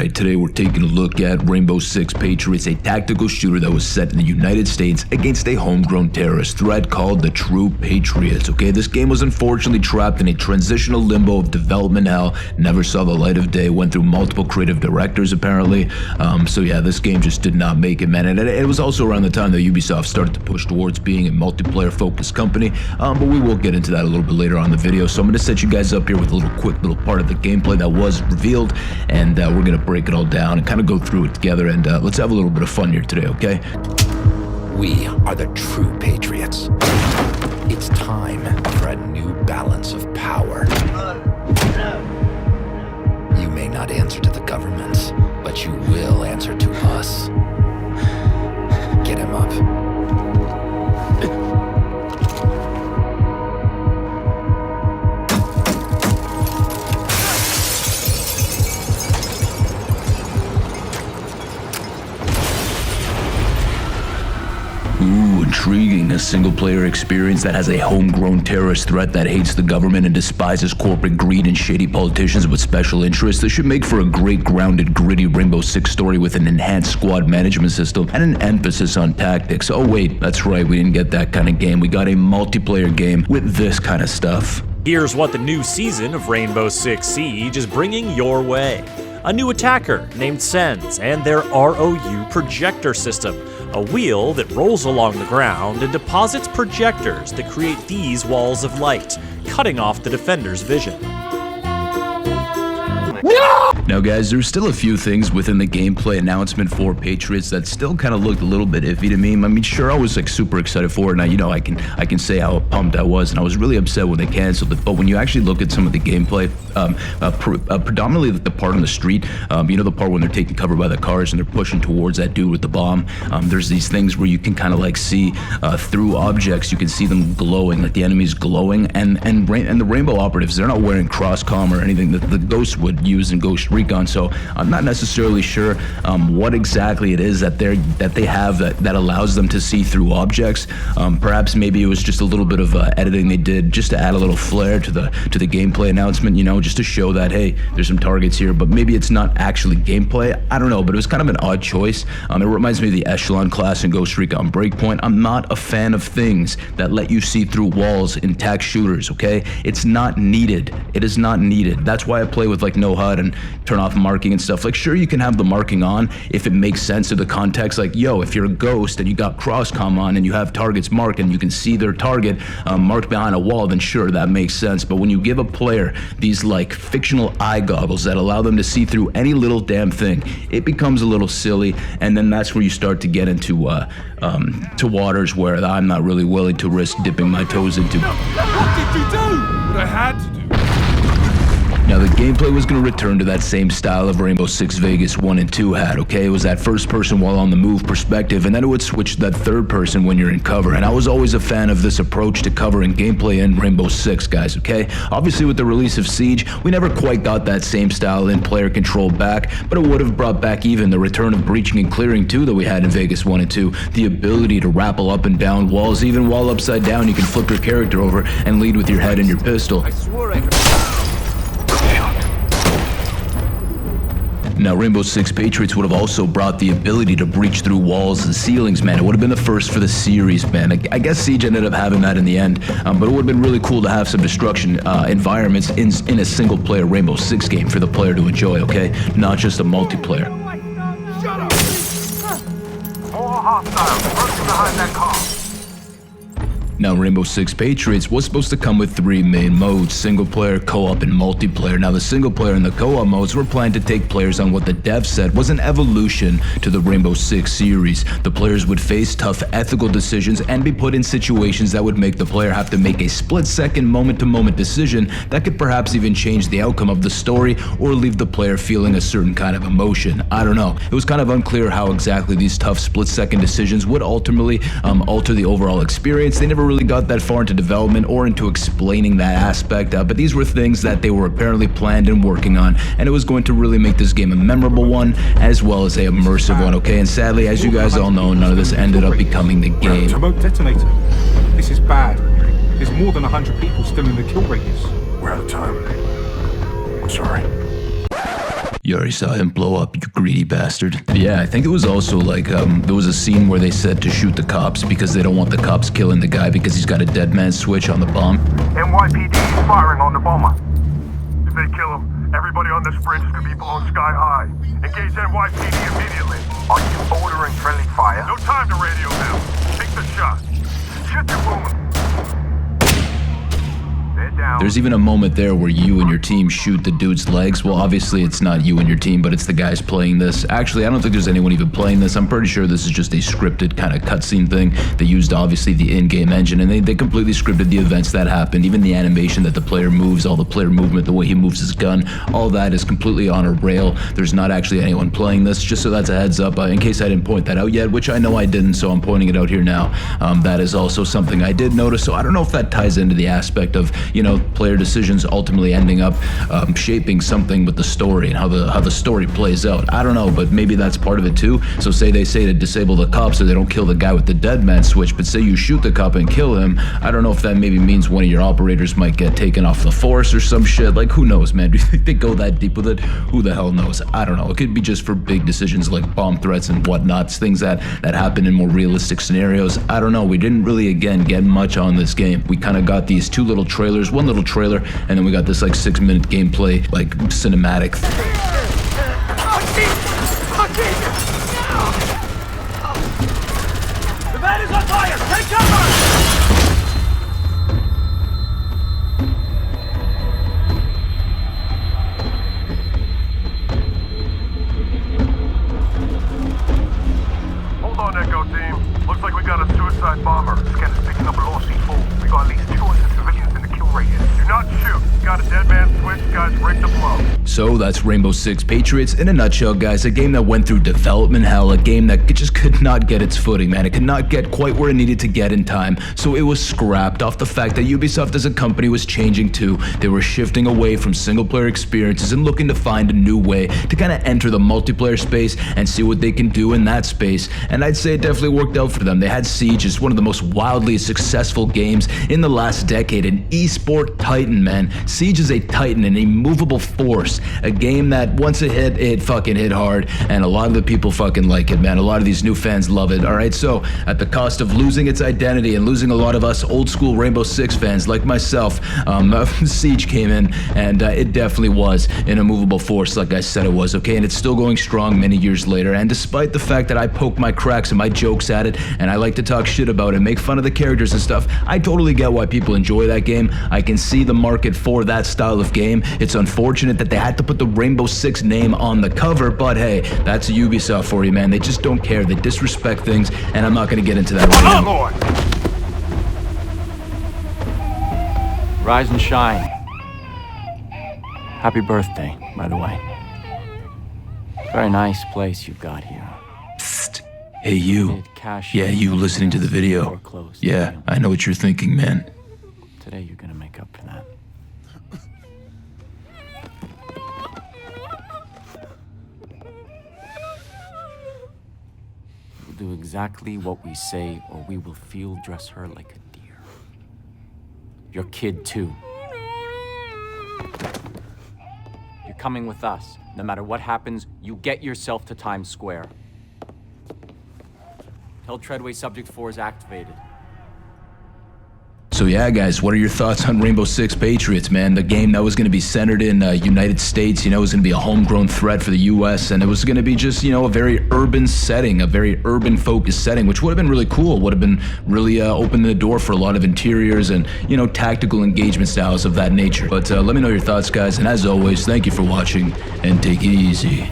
Alright, today we're taking a look at Rainbow Six Patriots, a tactical shooter that was set in the United States against a homegrown terrorist threat called the True Patriots. Okay, this game was unfortunately trapped in a transitional limbo of development hell, never saw the light of day, went through multiple creative directors apparently. So yeah, this game just did not make it, man. And it was also around the time that Ubisoft started to push towards being a multiplayer focused company, but we will get into that a little bit later on in the video. So I'm going to set you guys up here with a quick little part of the gameplay that was revealed, and we're going to break it all down and kind of go through it together, and let's have a little bit of fun here today, okay? We are the True Patriots. It's time for a new balance of power. You may not answer to the governments, but you will answer to us. Get him up. Ooh, intriguing. A single-player experience that has a homegrown terrorist threat that hates the government and despises corporate greed and shady politicians with special interests. This should make for a great, grounded, gritty Rainbow Six story with an enhanced squad management system and an emphasis on tactics. Oh wait, that's right, we didn't get that kind of game. We got a multiplayer game with this kind of stuff. Here's what the new season of Rainbow Six Siege is bringing your way. A new attacker named Sens and their ROU projector system, a wheel that rolls along the ground and deposits projectors that create these walls of light, cutting off the defender's vision. Now guys, there's still a few things within the gameplay announcement for Patriots that still kind of looked a little bit iffy to me. I mean, sure, I was like super excited for it, and I can say how pumped I was, and I was really upset when they canceled it. But when you actually look at some of the gameplay, predominantly the part on the street, the part when they're taking cover by the cars and they're pushing towards that dude with the bomb, there's these things where you can kind of like see through objects, you can see them glowing, like the enemies glowing, and the Rainbow operatives, they're not wearing cross-comm or anything that the Ghosts would use in Ghost Recon, so I'm not necessarily sure what exactly it is that they have that allows them to see through objects. Perhaps maybe it was just a little bit of editing they did just to add a little flair to the gameplay announcement, just to show that, hey, there's some targets here, but maybe it's not actually gameplay. I don't know, but it was kind of an odd choice. It reminds me of the Echelon class in Ghost Recon Breakpoint. I'm not a fan of things that let you see through walls in tac shooters, okay? It's not needed. It is not needed. That's why I play with like no HUD and turn off marking and stuff. Like, sure, you can have the marking on if it makes sense to the context. Like, yo, if you're a Ghost and you got cross-comm on and you have targets marked and you can see their target marked behind a wall, then sure, that makes sense. But when you give a player these like fictional eye goggles that allow them to see through any little damn thing, it becomes a little silly, and then that's where you start to get into to waters where I'm not really willing to risk dipping my toes into. What did you do? What I had to do. Now, the gameplay was going to return to that same style of Rainbow Six Vegas 1 and 2 had, okay? It was that first person while on the move perspective, and then it would switch to that third person when you're in cover. And I was always a fan of this approach to cover and gameplay in Rainbow Six, guys, okay? Obviously, with the release of Siege, we never quite got that same style in player control back, but it would have brought back even the return of breaching and clearing 2 that we had in Vegas 1 and 2, the ability to rappel up and down walls. Even while upside down, you can flip your character over and lead with your head and your pistol. I swore I heard. Now, Rainbow Six Patriots would have also brought the ability to breach through walls and ceilings, man. It would have been the first for the series, man. I guess Siege ended up having that in the end, but it would have been really cool to have some destruction environments in a single-player Rainbow Six game for the player to enjoy, okay? Not just a multiplayer. Shut up! More hostiles lurking behind that car. Now, Rainbow Six Patriots was supposed to come with 3 main modes: single player, co-op, and multiplayer. Now, the single player and the co-op modes were planned to take players on what the devs said was an evolution to the Rainbow Six series. The players would face tough ethical decisions and be put in situations that would make the player have to make a split-second, moment-to-moment decision that could perhaps even change the outcome of the story or leave the player feeling a certain kind of emotion. I don't know. It was kind of unclear how exactly these tough split-second decisions would ultimately alter the overall experience. They never really got that far into development or into explaining that aspect, but these were things that they were apparently planned and working on, and it was going to really make this game a memorable one as well as a immersive one, okay? And sadly, as you guys all know, none of this ended up becoming the game. Remote detonator. This is bad. There's more than 100 people still in the kill radius. We're out of time. I'm sorry. You already saw him blow up, you greedy bastard. But yeah, I think it was also like, there was a scene where they said to shoot the cops because they don't want the cops killing the guy because he's got a dead man switch on the bomb. NYPD is firing on the bomber. If they kill him, everybody on this bridge could be blown sky high. Engage NYPD immediately. Are you ordering friendly fire? No time to radio now. Take the shot. Shoot the wound. There's even a moment there where you and your team shoot the dude's legs. Well, obviously it's not you and your team, but it's the guys playing this. Actually, I don't think there's anyone even playing this. I'm pretty sure this is just a scripted kind of cutscene thing. They used obviously the in-game engine, and they completely scripted the events that happened. Even the animation that the player moves, all the player movement, the way he moves his gun, all that is completely on a rail. There's not actually anyone playing this, just so that's a heads up, in case I didn't point that out yet, which I know I didn't, so I'm pointing it out here now. That is also something I did notice, so I don't know if that ties into the aspect of, you know, player decisions ultimately ending up shaping something with the story and how the story plays out. I don't know, but maybe that's part of it too. So say they say to disable the cop so they don't kill the guy with the dead man switch, but say you shoot the cop and kill him, I don't know if that maybe means one of your operators might get taken off the force or some shit. Like, who knows, man? Do you think they go that deep with it? Who the hell knows? I don't know. It could be just for big decisions like bomb threats and whatnots, things that happen in more realistic scenarios. I don't know. We didn't really, again, get much on this game. We kind of got these two little trailers, one little trailer, and then we got this like 6-minute gameplay, like cinematic. The van is on fire! Take cover! Hold on, Echo Team. Looks like we got a suicide bomber. Scanner's picking up a low C4. We got at least 200 civilians in the kill radius. Do not shoot. Got a dead man switch. Guys, ready to blow. So that's Rainbow Six Patriots in a nutshell, guys. A game that went through development hell, a game that just could not get its footing, man. It could not get quite where it needed to get in time. So it was scrapped off the fact that Ubisoft as a company was changing too. They were shifting away from single player experiences and looking to find a new way to kind of enter the multiplayer space and see what they can do in that space. And I'd say it definitely worked out for them. They had Siege as one of the most wildly successful games in the last decade, an esport titan, man. Siege is a titan, an immovable force, a game that once it hit, it fucking hit hard, and a lot of the people fucking like it, man. A lot of these new fans love it, alright? So, at the cost of losing its identity and losing a lot of us old school Rainbow Six fans like myself, Siege came in, and it definitely was an immovable force, like I said it was, okay? And it's still going strong many years later, and despite the fact that I poke my cracks and my jokes at it, and I like to talk shit about it, make fun of the characters and stuff, I totally get why people enjoy that game. I can see the market for that style of game. It's unfortunate that they had to put the Rainbow Six name on the cover, but hey, that's Ubisoft for you, man. They just don't care. They disrespect things, and I'm not going to get into that right now. Lord. Rise and shine. Happy birthday, by the way. Very nice place you've got here. Psst. Hey, you. Yeah, you listening to the video. Yeah, I know what you're thinking, man. Today you're gonna make up for that. We'll do exactly what we say, or we will field dress her like a deer. Your kid, too. You're coming with us. No matter what happens, you get yourself to Times Square. Tell Treadway Subject 4 is activated. So yeah, guys, what are your thoughts on Rainbow Six Patriots, man? The game that was going to be centered in United States, you know, it was going to be a homegrown threat for the U.S., and it was going to be just, you know, a very urban setting, a very urban-focused setting, which would have been really cool, would have been really opened the door for a lot of interiors and, you know, tactical engagement styles of that nature. But let me know your thoughts, guys, and as always, thank you for watching, and take it easy.